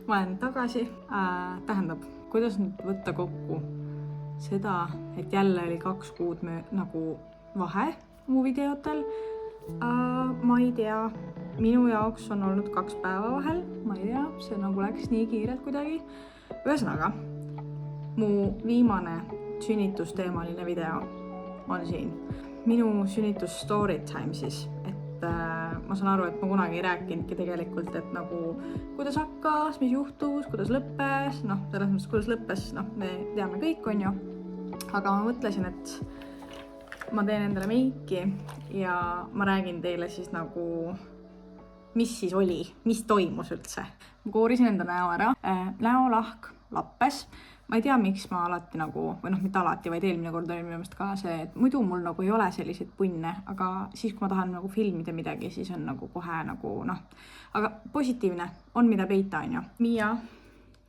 ma olen tagasi. Tähendab, kuidas nüüd võtta kokku seda, et jälle oli 2 kuud nagu vahe mu videotel. Ma ei tea, minu jaoks on olnud 2 päeva vahel, ma ei tea, see nagu läks nii kiirelt kuidagi. Ühesõnaga, mu viimane sünnitusteemaline video on siin. Minu sünnitus story time siis, et ma saan aru, et ma kunagi ei rääkinudki tegelikult, et nagu kuidas hakkas, mis juhtus, kuidas lõppes, selles mõttes, kuidas lõppes, me teame kõik, on ju. Aga ma mõtlesin, et ma teen endale meiki ja ma räägin teile siis nagu, mis siis oli, mis toimus üldse. Ma koorisin enda näo ära, näolahk lappes. Ma ei tea, miks ma alati nagu, või mitte alati, vaid eelmine kord oli minu meelest ka see, et muidu mul nagu ei ole selliseid punne, aga siis, kui ma tahan nagu filmida midagi, siis on nagu kohe nagu aga positiivne on, mida peita, on ju. Miia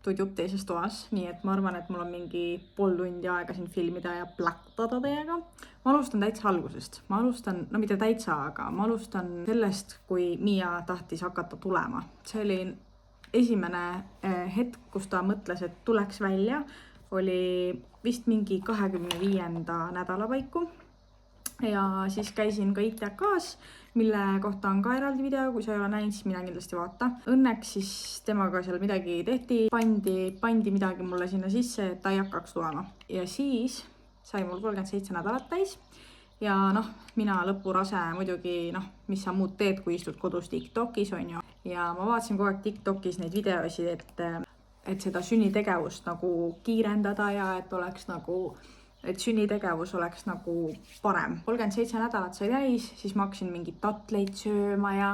tudjub teises toas, nii et ma arvan, et mul on mingi pool tundi aega siin filmida ja pläktada teiega. Ma alustan täitsa algusest. Ma alustan, mitte täitsa, aga ma alustan sellest, kui Miia tahtis hakata tulema. See oli esimene hetk, kus ta mõtles, et tuleks välja, oli vist mingi 25. nädala paiku. Ja siis käisin ka ITK-s, mille kohta on ka eraldi video, kui sa ei ole näinud, siis mina kindlasti vaata. Õnneks siis temaga seal midagi tehti, pandi midagi mulle sinna sisse, et ta ei hakkaks tulema. Ja siis sai mul 37 nädalat täis. Ja mina lõpurase muidugi, mis sa muud teed, kui istud kodus TikTokis, on ju. Ja ma vaatasin kogu aeg TikTokis neid videosid, et seda sünnitegevust nagu kiirendada ja et oleks nagu, et sünnitegevus oleks nagu parem. 37 nädalat sai täis, siis ma hakkasin mingit tatleid sööma ja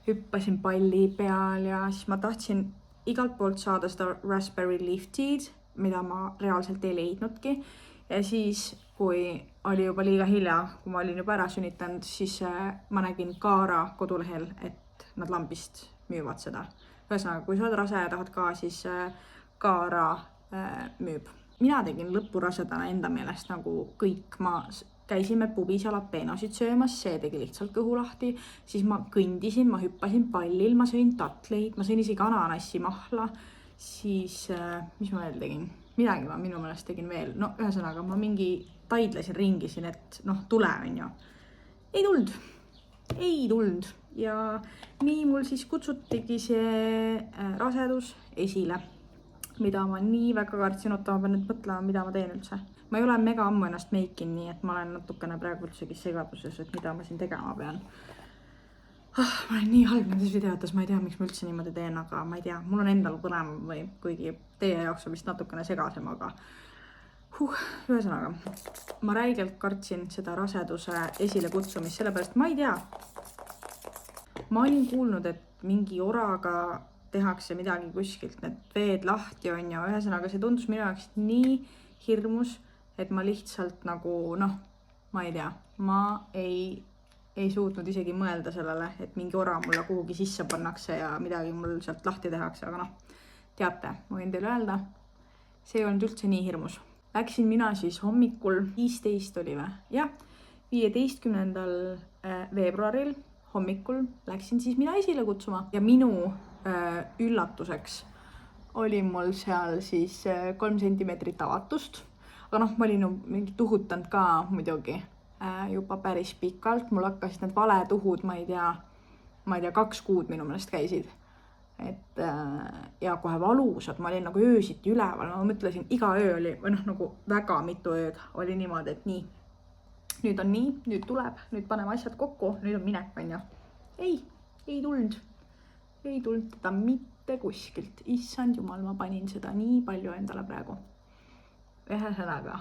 hüppasin palli peal ja siis ma tahtsin igalt poolt saada seda Raspberry Leaf Tea'd, mida ma reaalselt ei leidnudki. Ja siis, kui oli juba liiga hilja, kui ma olin juba ära sünnitanud, siis ma nägin Kaara kodulehel, et nad lambist müüvad seda. Ühesõnaga, kui sa oled rase ja tahad ka, siis Kaara müüb. Mina tegin lõpurasedana enda meelest nagu kõik. Ma käisime pubis jalapeenosid söömas, see tegi lihtsalt kõhu lahti. Siis ma kõndisin, ma hüppasin pallil, ma sõin tatleid, ma sõin isegi ananassi mahla. Siis, mis ma veel tegin? Midagi ma minu meelest tegin veel. Ühesõnaga, ma mingi taidlesin ringisin, et tule, on ju. Ei tulnud. Ja nii mul siis kutsutigi see rasedus esile, mida ma nii väga kartsin, ma pean nüüd mõtlema, mida ma teen üldse. Ma ei ole mega ammu ennast meikin, nii et ma olen natukene praegu üldsegi segaduses, et mida ma siin tegema pean. Ma olen nii halb nendes videotes, ma ei tea, miks ma üldse niimoodi teen, aga ma ei tea, mul on endal põnev või kuigi teie jaoks on vist natukene segasem, aga ühesõnaga, ma räigelt kartsin seda raseduse esile kutsumist, sellepärast ma ei tea. Ma olin kuulnud, et mingi oraga tehakse midagi kuskilt, need veed lahti on ja ühesõnaga see tundus minu jaoks nii hirmus, et ma lihtsalt nagu, ma ei tea, ma ei suutnud isegi mõelda sellele, et mingi ora mulle kuhugi sisse pannakse ja midagi mul sealt lahti tehakse, aga teate, ma võin teile öelda, see ei olnud üldse nii hirmus. Läksin mina siis hommikul, 15 oli või? Jah, 15. veebruaril hommikul läksin siis mina esile kutsuma ja minu üllatuseks oli mul seal siis 3 sentimeetrit avatust. Aga ma olin mingi tuhutanud ka muidugi juba päris pikalt. Mul hakkasid need valetuhud, ma ei tea, 2 kuud minu meelest käisid. Ja kohe valusad, ma olin nagu öösiti üleval, ma mõtlesin, iga öö oli, või nagu väga mitu ööd oli niimoodi, et nii. Nüüd on nii, nüüd tuleb, nüüd paneme asjad kokku, nüüd on minek, on ju. Ei tulnud teda mitte kuskilt. Issand jumal, ma panin seda nii palju endale praegu. Ühesõnaga,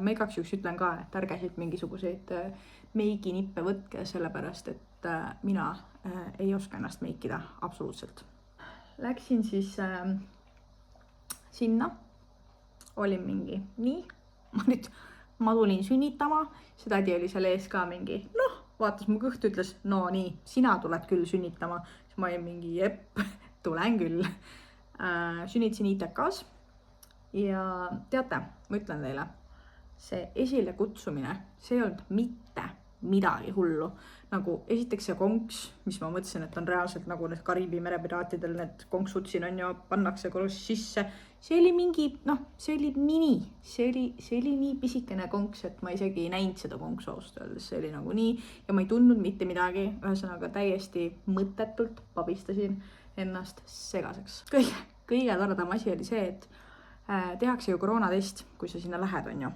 ma igaks juhuks ütlen ka, et ärge siit mingisuguseid meiginippe võtke, sellepärast, et mina ei oska ennast meikida absoluutselt. Läksin siis sinna, olin mingi, nii, ma tulin sünnitama, see tädi oli seal ees ka mingi, vaatas mu kõhtu, ütles, no nii, sina tuled küll sünnitama, siis ma olin mingi, jep, tulen küll. Sünnitasin ITK-s ja teate, ma ütlen teile, see esile kutsumine, see ei olnud mitte midagi hullu. Nagu esiteks see konks, mis ma mõtlesin, et on reaalselt nagu need Kariibi merepiraatidel need konksud siin on ju, pannakse korrus sisse. See oli mingi, see oli mini, see oli nii pisikene konks, et ma isegi ei näinud seda konksu ausalt öeldes, see oli nagu nii ja ma ei tundnud mitte midagi, ühesõnaga täiesti mõttetult pabistasin ennast segaseks. Kõige toredam asi oli see, et tehakse ju koroonatest, kui sa sinna lähed, on ju.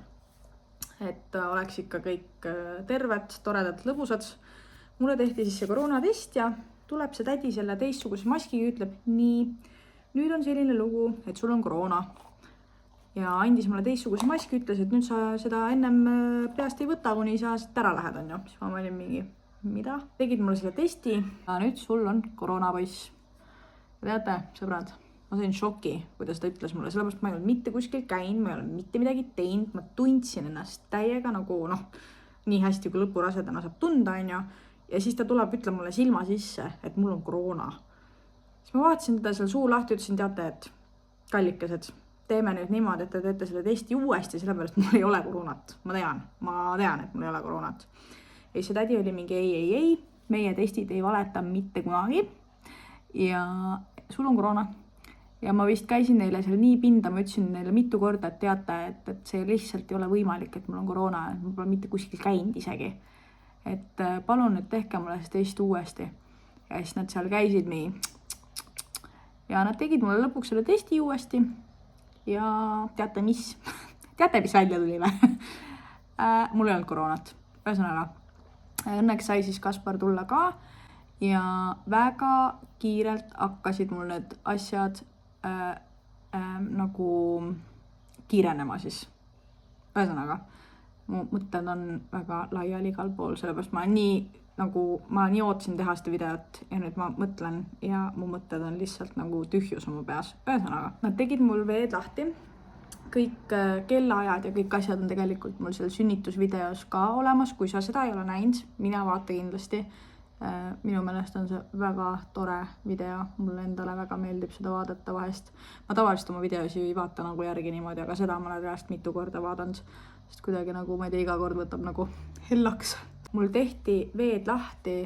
Et oleks ikka kõik terved, toredad, lõbusad. Mulle tehti siis see koroonatest ja tuleb see tädi selle teistsuguse maskiga, ütleb nii, nüüd on selline lugu, et sul on koroona. Ja andis mulle teistsuguse maski, ütles, et nüüd sa seda ennem peast ei võta, kuni sa ära lähed, on ju. Siis ma olin mingi, mida? Tegid mulle selle testi ja nüüd sul on koroonapoiss. Teate, sõbrad, ma sain šoki, kuidas ta ütles mulle, sellepärast ma ei olnud mitte kuskil käinud, ma ei olnud mitte midagi teinud, ma tundsin ennast täiega nagu nii hästi kui lõpurasedana saab tunda, on ju. Ja siis ta tuleb, ütleb mulle silma sisse, et mul on koroona. Siis ma vaatasin teda seal suu lahti, ütlesin, teate, et kallikesed, teeme nüüd niimoodi, et te teete selle testi uuesti, sellepärast mul ei ole koroonat. Ma tean, et mul ei ole koroonat. Ja see tädi oli mingi ei, meie testid ei valeta mitte kunagi ja sul on koroona. Ja ma vist käisin neile seal nii pinda, ma ütlesin neile mitu korda, et teate, et see lihtsalt ei ole võimalik, et mul on koroona, et ma pole mitte kuskil käinud isegi. Et palun, et tehke mulle see test uuesti. Ja siis nad seal käisid nii. Ja nad tegid mulle lõpuks selle testi uuesti. Ja teate mis? Teate, mis välja tuli või? Mul ei olnud koroonat. Ühesõnaga, õnneks sai siis Kaspar tulla ka. Ja väga kiirelt hakkasid mul need asjad nagu kiirenema siis. Ühesõnaga, mu mõtted on väga laiali igal pool, sellepärast ma nii ootasin teha seda videot ja nüüd ma mõtlen ja mu mõtted on lihtsalt nagu tühjus oma peas. Ühesõnaga, nad tegid mul veed lahti, kõik kellaajad ja kõik asjad on tegelikult mul seal sünnitusvideos ka olemas, kui sa seda ei ole näinud, mine vaata kindlasti. Minu meelest on see väga tore video, mulle endale väga meeldib seda vaadata vahest. Ma tavaliselt oma videosi ei vaata nagu järgi niimoodi, aga seda ma olen reast mitu korda vaadanud, sest kuidagi nagu, ma ei tea, iga kord võtab nagu hellaks. Mul tehti veed lahti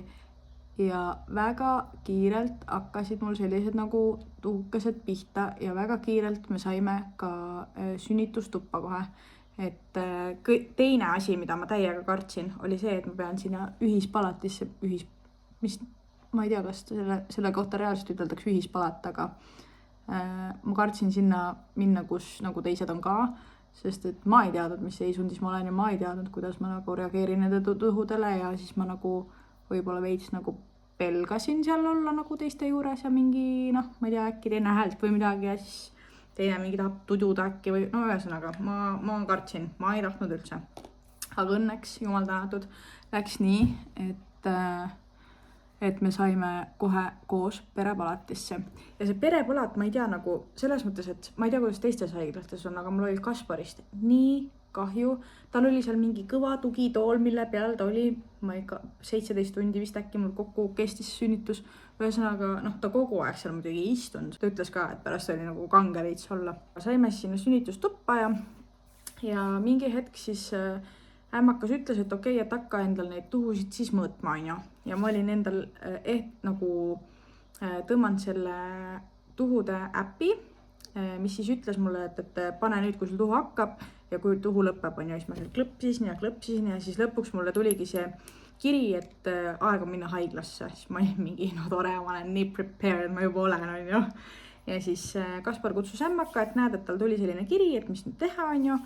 ja väga kiirelt hakkasid mul sellised nagu tuhukesed pihta ja väga kiirelt me saime ka sünnitustuppa kohe. Et teine asi, mida ma täiega kartsin, oli see, et ma pean sinna ühispalatisse, ma ei tea, kas selle kohta reaalselt üteldaks ühispalat, aga ma kartsin sinna minna, kus nagu teised on ka, sest et ma ei teadnud, mis seisundis ma olen ja ma ei teadnud, kuidas ma nagu reageerin nende tuhudele ja siis ma nagu võib-olla veits nagu pelgasin seal olla nagu teiste juures ja mingi, ma ei tea, äkki teine häält või midagi ja siis teine mingi tahab tududa äkki või ühesõnaga, ma kartsin, ma ei tahtnud üldse. Aga õnneks, jumal tänatud, läks nii, et me saime kohe koos perepalatisse. Ja see perepalat, ma ei tea nagu selles mõttes, et ma ei tea, kuidas teistes haiglates on, aga mul oli Kasparist nii kahju. Tal oli seal mingi kõva tugitool, mille peal ta oli, 17 tundi vist äkki mul kokku kestis sünnitus. Ühesõnaga, ta kogu aeg seal muidugi ei istunud. Ta ütles ka, et pärast oli nagu kange veits olla. Saime sinna sünnitustuppa ja mingi hetk siis ämmakas ütles, et okei, et hakka endal neid tuhusid siis mõõtma, on ju. Ja ma olin endal nagu tõmmanud selle tuhude äppi, mis siis ütles mulle, et pane nüüd, kui sul tuhu hakkab ja kui tuhu lõpeb, on ju, siis ma seal klõpsisin ja siis lõpuks mulle tuligi see kiri, et aeg on minna haiglasse. Siis ma olin mingi, tore, ma olen nii prepared, ma juba olen, on ju. Ja siis Kaspar kutsus ämmaka, et näed, et tal tuli selline kiri, et mis nüüd teha, on ju.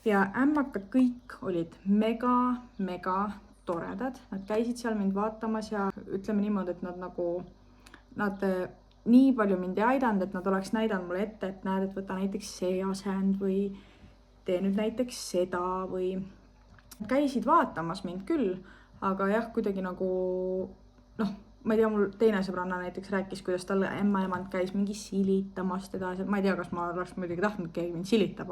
Ja ämmakad kõik olid mega toredad. Nad käisid seal mind vaatamas ja ütleme niimoodi, et nad nii palju mind ei aidanud, et nad oleks näidanud mulle ette, et näed, et võta näiteks see asend või tee nüüd näiteks seda või käisid vaatamas mind küll, aga jah, kuidagi nagu, ma ei tea, mul teine sõbranna näiteks rääkis, kuidas tal emma-emand käis mingi silitamas teda, ma ei tea, kas ma oleks muidugi tahtnud, keegi mind silitab,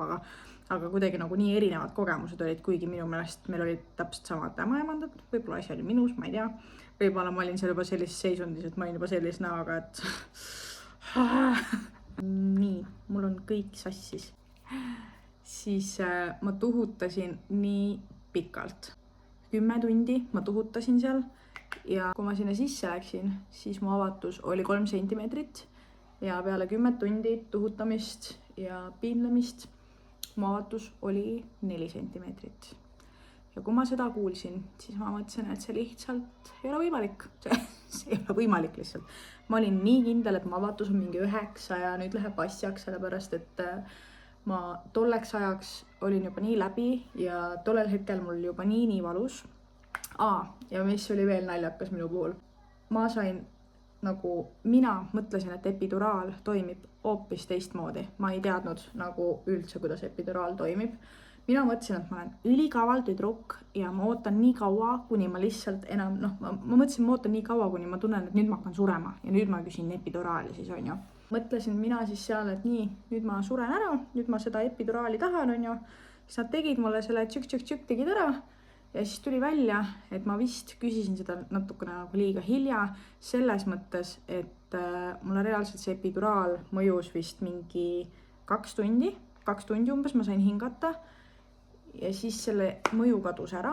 aga kuidagi nagu nii erinevad kogemused olid, kuigi minu meelest meil olid täpselt samad emma-emandad, võib-olla asi oli minus, ma ei tea, võib-olla ma olin seal juba sellises seisundis, et ma olin juba sellise näoga, et nii, mul on kõik sassis. Siis ma tuhutasin nii pikalt. 10 tundi ma tuhutasin seal ja kui ma sinna sisse läksin, siis mu avatus oli 3 sentimeetrit ja peale 10 tundi tuhutamist ja piinlemist mu avatus oli 4 sentimeetrit. Ja kui ma seda kuulsin, siis ma mõtlesin, et see lihtsalt ei ole võimalik. See ei ole võimalik lihtsalt. Ma olin nii kindel, et mu avatus on mingi 9 ja nüüd läheb asjaks, sellepärast et ma tolleks ajaks olin juba nii läbi ja tollel hetkel mul juba nii valus. Ja mis oli veel naljakas minu puhul. Ma sain mina mõtlesin, et epiduraal toimib hoopis teistmoodi. Ma ei teadnud üldse, kuidas epiduraal toimib. Mina mõtlesin, et ma olen ülikaval tüdruk ja ma ootan nii kaua, kuni ma lihtsalt enam, ma mõtlesin, ma ootan nii kaua, kuni ma tunnen, et nüüd ma hakkan surema ja nüüd ma küsin epiduraali siis, on ju. Mõtlesin mina siis seal, et nii, nüüd ma suren ära, nüüd ma seda epiduraali tahan, on ju. Siis nad tegid mulle selle tšük tegid ära ja siis tuli välja, et ma vist küsisin seda natukene liiga hilja selles mõttes, et mulle reaalselt see epiduraal mõjus vist mingi 2 tundi umbes ma sain hingata. Ja siis selle mõju kadus ära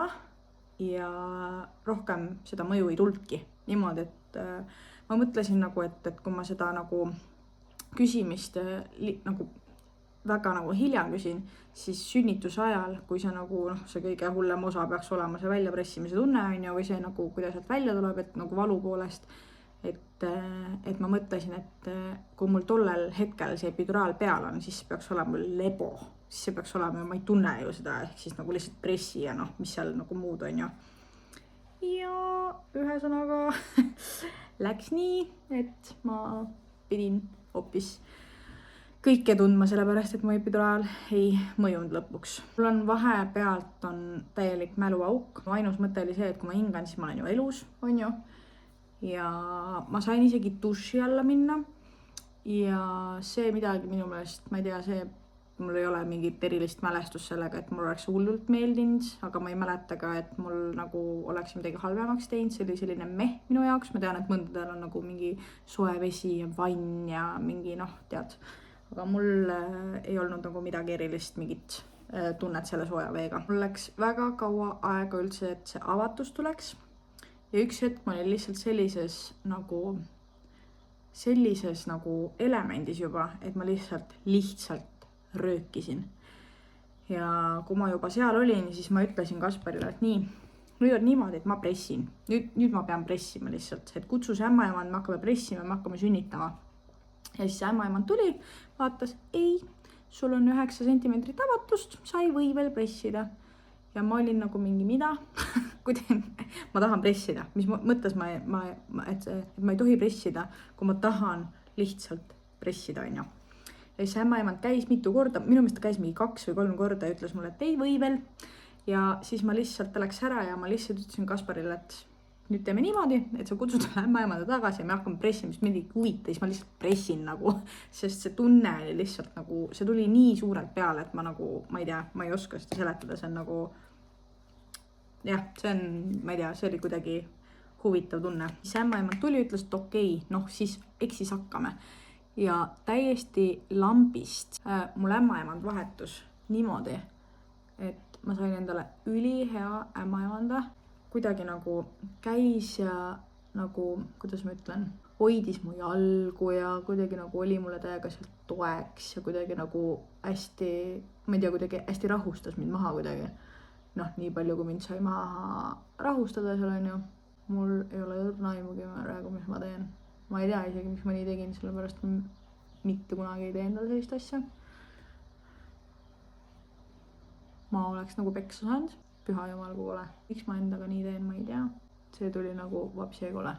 ja rohkem seda mõju ei tulnudki. Niimoodi, et ma mõtlesin et kui ma seda küsimist väga hilja küsin, siis sünnituse ajal, kui see see kõige hullem osa peaks olema see väljapressimise tunne on ju, või see kuidas sealt välja tuleb, et valu poolest, et ma mõtlesin, et kui mul tollel hetkel see epiduraal peal on, siis peaks olema lebo. Siis see peaks olema, ma ei tunne ju seda, ehk siis lihtsalt pressi ja mis seal muud on ju. Ja ühesõnaga läks nii, et ma pidin hoopis kõike tundma, sellepärast, et mu epiduraal ei mõjunud lõpuks. Mul on vahepealt on täielik mäluauk. Ainus mõte oli see, et kui ma hingan, siis ma olen ju elus, on ju. Ja ma sain isegi duši alla minna. Ja see midagi minu meelest, ma ei tea, mul ei ole mingit erilist mälestust sellega, et mul oleks hullult meeldinud, aga ma ei mäleta ka, et mul oleks midagi halvemaks teinud. See oli selline minu jaoks. Ma tean, et mõndadel on mingi soe vesi ja vann ja mingi tead. Aga mul ei olnud midagi erilist, mingit tunnet selle sooja veega. Mul läks väga kaua aega üldse, et see avatus tuleks. Ja üks hetk ma olin lihtsalt sellises elemendis juba, et ma lihtsalt röökisin. Ja kui ma juba seal olin, siis ma ütlesin Kasparile, et nii, nüüd on niimoodi, et ma pressin. Nüüd ma pean pressima lihtsalt, et kutsu see ämmaemand, me hakkame pressima, me hakkame sünnitama. Ja siis ämmaemand tuli, vaatas, ei, sul on 9 sentimeetrit avatust, sa ei või veel pressida. Ja ma olin mingi mida, ma tahan pressida. Mis mõttes et ma ei tohi pressida, kui ma tahan lihtsalt pressida, on ju. Ja siis ämmaemand käis mitu korda, minu meelest ta käis mingi 2 või 3 korda ja ütles mulle, et ei või veel. Ja siis ma lihtsalt läks ära ja ma lihtsalt ütlesin Kasparile, et nüüd teeme niimoodi, et sa kutsud ämmaemanda tagasi ja me hakkame pressima, sest mind ei huvita, siis ma lihtsalt pressin sest see tunne oli lihtsalt see tuli nii suurelt peale, et ma ei tea, ma ei oska seda seletada, see on jah, see on, ma ei tea, see oli kuidagi huvitav tunne. Siis ämmaemand tuli, ütles, et okei, siis eks siis hakkame. Ja täiesti lambist mul ämmaemand vahetus niimoodi, et ma sain endale ülihea ämmaemanda. Kuidagi käis ja kuidas ma ütlen, hoidis mu jalgu ja kuidagi oli mulle täiega sealt toeks ja kuidagi hästi, ma ei tea, kuidagi hästi rahustas mind maha kuidagi. Nii palju, kui mind sai maha rahustada seal on ju. Mul ei ole õrnaimugi praegu, mis ma teen. Ma ei tea isegi, miks ma nii tegin, sellepärast mitte kunagi ei tee endale sellist asja. Ma oleks peksa saanud, püha jumal kui kole. Miks ma endaga nii teen, ma ei tea. See tuli vapsi kole.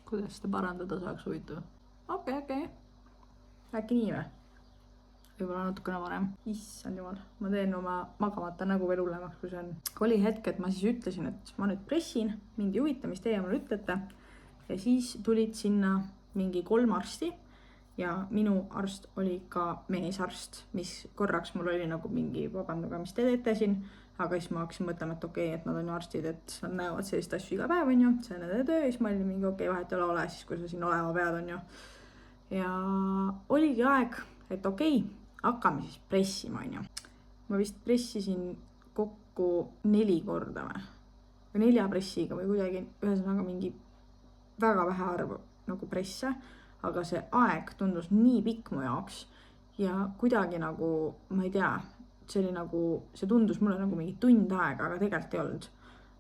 Kuidas seda parandada saaks huvitav? Okei. Äkki nii või? Võib-olla natukene varem. Issand jumal, ma teen oma magamata nägu veel hullemaks, kui see on. Oli hetk, et ma siis ütlesin, et ma nüüd pressin, mind ei huvita, mis teie mulle ütlete. Ja siis tulid sinna mingi 3 arsti ja minu arst oli ka meesarst, mis korraks mul oli mingi vabanduga, mis te teete siin. Aga siis ma hakkasin mõtlema, et okei, et nad on ju arstid, et nad näevad sellist asju iga päev, on ju. See on nende töö, siis ma olin mingi okei, vahet ei ole, siis kui sa siin olema pead, on ju. Ja oligi aeg, et okei, hakkame siis pressima, on ju. Ma vist pressisin järsku 4 korda või 4 pressiga või kuidagi, ühesõnaga mingi väga vähe arv nagu presse, aga see aeg tundus nii pikk mu jaoks ja kuidagi nagu, ma ei tea, see tundus mulle nagu mingi tund aega, aga tegelikult ei olnud.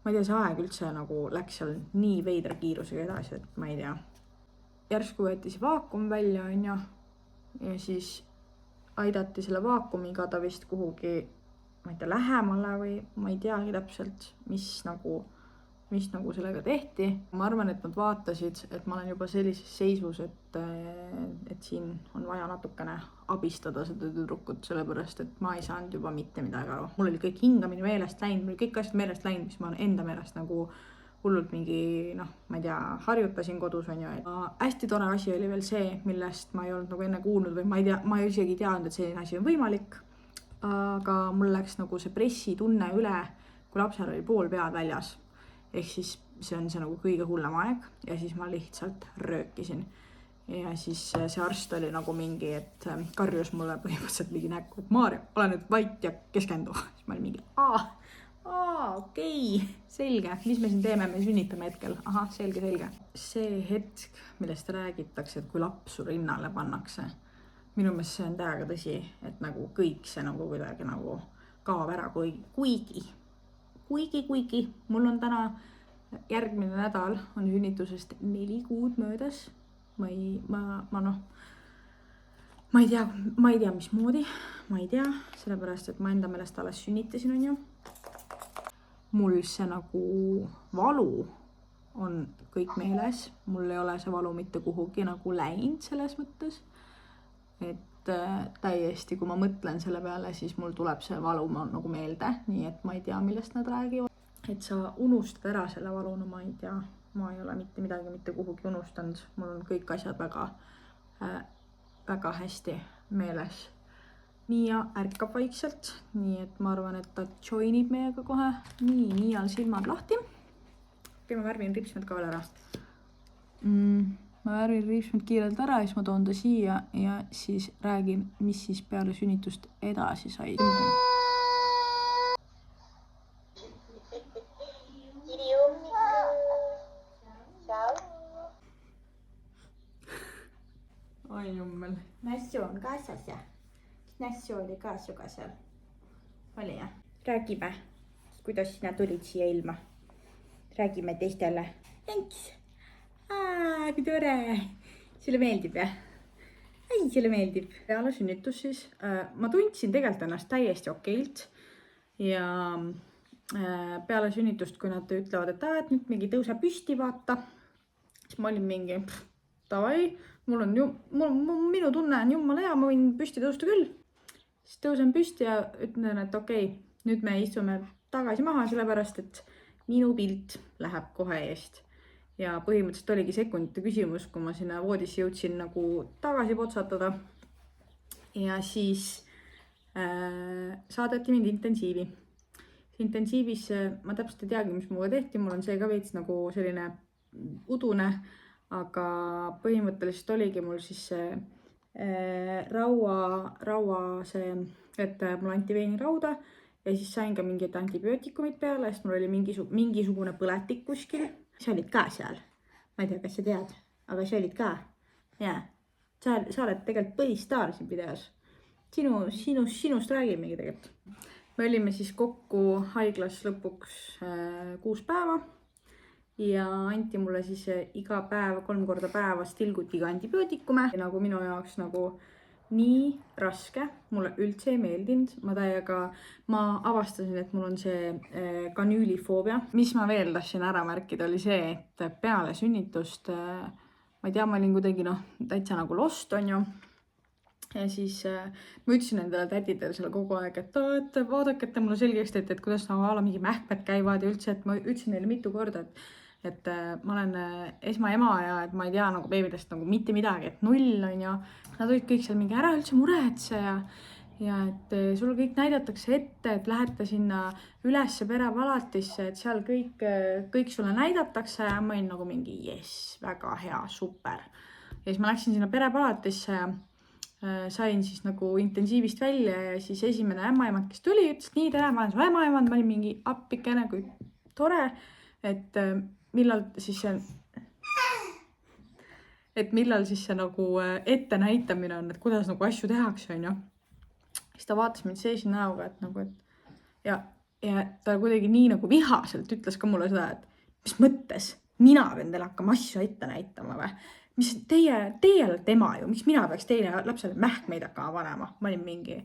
Ma ei tea, see aeg üldse nagu läks seal nii veidra kiirusega edasi, et ma ei tea. Järsku võeti see vaakum välja, ja siis aidati selle vaakumiga ta vist kuhugi, ma ei tea, lähemale või ma ei teagi täpselt, mis nagu sellega tehti. Ma arvan, et nad vaatasid, et ma olen juba sellises seisus, et siin on vaja natukene abistada seda tüdrukut, sellepärast, et ma ei saanud juba mitte midagi aru. Mul oli kõik hingamine meelest läinud, mul oli kõik asjad meelest läinud, mis ma enda meelest nagu hullult mingi, ma ei tea, harjutasin kodus, on ju. Hästi tore asi oli veel see, millest ma ei olnud nagu enne kuulnud või ma ei tea, ma isegi teadnud, et selline asi on võimalik. Aga mul läks nagu see pressitunne üle, kui lapsel oli pool pead väljas. Ehk siis see on see nagu kõige hullem aeg ja siis ma lihtsalt röökisin. Ja siis see arst oli nagu mingi, et karjus mulle põhimõtteliselt mingi näkku, et Maarja, ole nüüd vait ja keskendu. Siis ma olin mingi, okei, selge, mis me siin teeme, me sünnitame hetkel. Aha, selge. See hetk, millest räägitakse, et kui lapsu rinnale pannakse, minu meelest see on täiega tõsi, et nagu kõik see nagu kuidagi nagu kaob ära, kuigi mul on täna järgmine nädal on sünnitusest 4 kuud möödas. Ma ei tea, mismoodi, ma ei tea, sellepärast, et ma enda meelest alles sünnitasin, on ju. Mul see nagu valu on kõik meeles, mul ei ole see valu mitte kuhugi nagu läinud selles mõttes, et täiesti, kui ma mõtlen selle peale, siis mul tuleb see valu nagu meelde, nii et ma ei tea, millest nad räägivad. Et sa unustad ära selle valu, no ma ei tea, ma ei ole mitte midagi mitte kuhugi unustanud, mul on kõik asjad väga hästi meeles. Nii ja ärkab vaikselt, nii et ma arvan, et ta joinib meiega kohe. Nii all silmad lahti. Ma värvin ripsmed ka veel ära. Ma värvin ripsmed kiirelt ära ja siis ma toon ta siia ja siis räägin, mis siis peale sünnitust edasi sai. Oi jummel. Nässu on kaasas ja? Nässu oli ka suga seal? Oli jah? Räägime, kuidas sina tulid siia ilma? Räägime teistele. Thanks! Kui tore! Sulle meeldib, jah? Ei, sulle meeldib. Peale sünnitus siis. Ma tundsin tegelikult ennast täiesti okeilt. Ja peale sünnitust, kui nad ütlevad, et nüüd mingi tõuse püsti vaata, siis ma olin mingi, davai, minu tunne on jumala hea, ma võin püsti tõusta küll. Siis tõusen püsti ja ütlen, et okei, nüüd me istume tagasi maha, sellepärast, et minu pilt läheb kohe eest. Ja põhimõtteliselt oligi sekundite küsimus, kui ma sinna voodisse jõudsin nagu tagasi potsatada. Ja siis saadeti mind intensiivi. Intensiivis ma täpselt ei teagi, mis muga tehti, mul on see ka veits nagu selline udune, aga põhimõtteliselt oligi mul siis see raua see, et mul anti veenirauda ja siis sain ka mingid antibiootikumid peale, sest mul oli mingisugune põletik kuskil. Sa olid ka seal. Ma ei tea, kas sa tead, aga sa olid ka. Jaa, sa oled tegelikult põhistaar siin videos. Sinust räägimegi tegelikult. Me olime siis kokku haiglas lõpuks 6 päeva ja anti mulle siis iga päev 3 korda päevas tilgutiga antibiootikume. Ja nagu minu jaoks nagu nii raske, mulle üldse ei meeldinud. Ma avastasin, et mul on see kanüülifoobia. Mis ma veel tahtsin ära märkida oli see, et peale sünnitust, ma ei tea, ma olin kuidagi täitsa nagu lost, on ju. Ja siis ma ütlesin endale tädidele seal kogu aeg, et vaadake, et mulle selgeks teete, et kuidas mingi mähkmed käivad ja üldse, et ma ütlesin neile mitu korda, et ma olen esmaema ja et ma ei tea nagu beebidest nagu mitte midagi, et 0 on ju. Nad olid kõik seal mingi ära üldse muretse ja et sul kõik näidatakse ette, et lähete sinna ülesse perepalatisse, et seal kõik sulle näidatakse ja ma olin nagu mingi yes, väga hea, super. Ja siis ma läksin sinna perepalatisse sain siis nagu intensiivist välja ja siis esimene ämmaemand, kes tuli, ütles nii, tere, ma olen su ämmaemand, ma olin mingi appikene, kui tore, et millal siis see nagu ette näitamine on, et kuidas nagu asju tehakse, on ju. Siis ta vaatas mind seesi näoga, et nagu, et ja ta kuidagi nii nagu vihaselt ütles ka mulle seda, et mis mõttes mina pean teile hakkama asju ette näitama või? Mis teie olete ema ju, miks mina peaks teile lapsele mähkmeid hakkama panema? Ma olin mingi,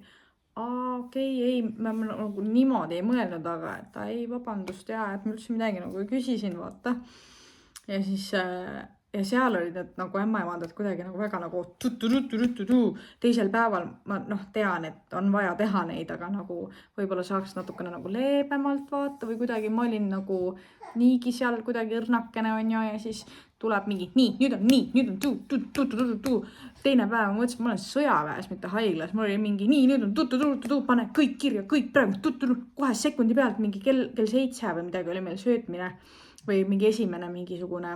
okei, ei, ma nagu niimoodi ei mõelnud, aga et ei, vabandust, et ma üldse midagi nagu küsisin, vaata. Ja siis ja seal olid need nagu ämmaemandad kuidagi nagu väga nagu teisel päeval ma tean, et on vaja teha neid, aga nagu võib-olla saaks natukene nagu leebemalt vaata või kuidagi ma olin nagu niigi seal kuidagi õrnakene on ju ja siis tuleb mingi nüüd on teine päev ma mõtlesin, et ma olen sõjaväes, mitte haiglas, mul oli mingi nüüd on pane kõik kirja, kõik praegu kohe sekundi pealt mingi kell 7 või midagi oli meil söötmine või mingi esimene mingisugune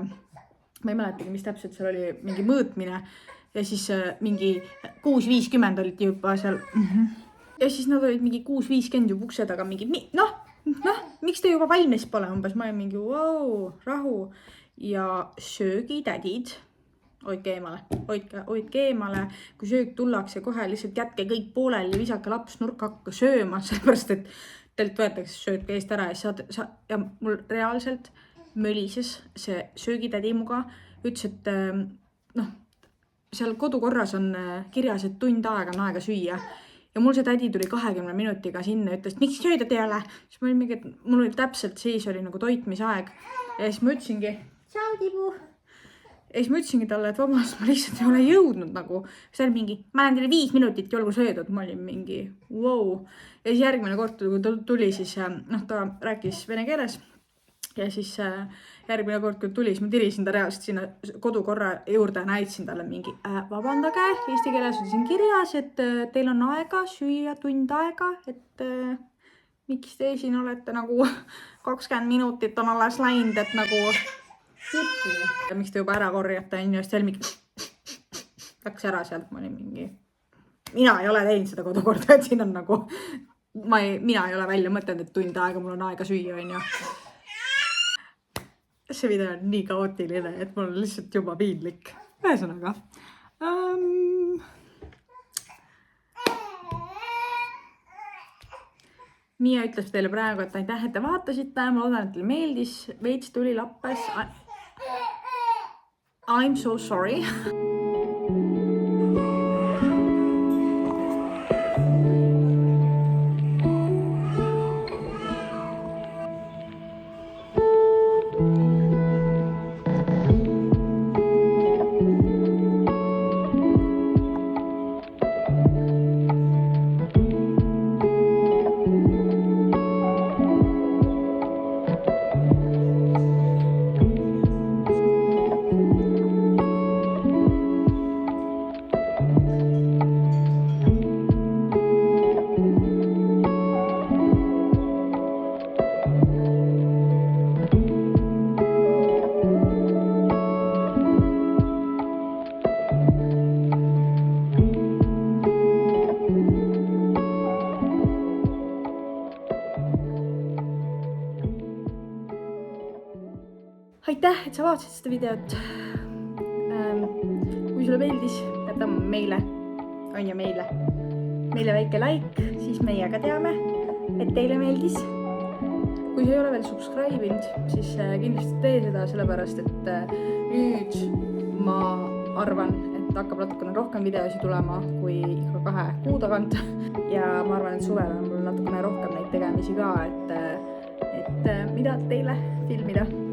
ma ei mäletagi, mis täpselt seal oli, mingi mõõtmine ja siis mingi 6.50 olid juba seal. Ja siis nad olid mingi 6.50 juba ukse taga mingi, miks te juba valmis pole umbes? Ma olin mingi, wow, rahu. Ja söögitädid, hoidke eemale, kui söök tullakse kohe, lihtsalt jätke kõik pooleli, visake laps nurka hakka sööma, sellepärast, et teilt võetakse sööt eest ära ja mul reaalselt mölises see söögitädi muga, ütles, et seal kodukorras on kirjas, et tund aega on aega süüa. Ja mul see tädi tuli 20 minutiga sinna, ütles, miks sööda te ei ole? Siis ma olin mingi, et mul oli täpselt siis oli nagu toitmisaeg. Ja siis ma ütlesingi, tšau Tibu. Ja siis ma ütlesingi talle, et vabandust, ma lihtsalt ei ole jõudnud nagu. See oli mingi, ma olen teile 5 minutit jolgu söödud. Ma olin mingi, wow. Ja siis järgmine kord, kui tuli, siis ta rääkis vene keeles. Ja siis järgmine kord, kui tuli, siis ma tirisin ta reaalselt sinna kodukorra juurde ja näitasin talle mingi vabandage, eesti keeles on siin kirjas, et teil on aega süüa tund aega, et miks te siin olete nagu 20 minutit on alles läinud, et nagu ja miks te juba ära korjate, on just seal mingi läks ära sealt, ma olin mingi mina ei ole teinud seda kodukorda, et siin on nagu mina ei ole välja mõtelnud, et tund aega mul on aega süüa, on ju. See video on nii kaootiline, et mul on lihtsalt juba piinlik. Ühesõnaga. Miia ütles teile praegu, et aitäh, et te vaatasite. Ma loodan, et teile meeldis. Veits tuli lappes. I'm so sorry. Aitäh, et sa vaatasid seda videot. Kui sulle meeldis, jäta meile väike like, siis meie ka teame, et teile meeldis. Kui sa ei ole veel subscribe'inud, siis kindlasti tee seda, sellepärast, et nüüd ma arvan, et hakkab natukene rohkem videosi tulema kui iga 2 kuu tagant. Ja ma arvan, et suvel on mul natukene rohkem neid tegemisi ka, et mida teile filmida.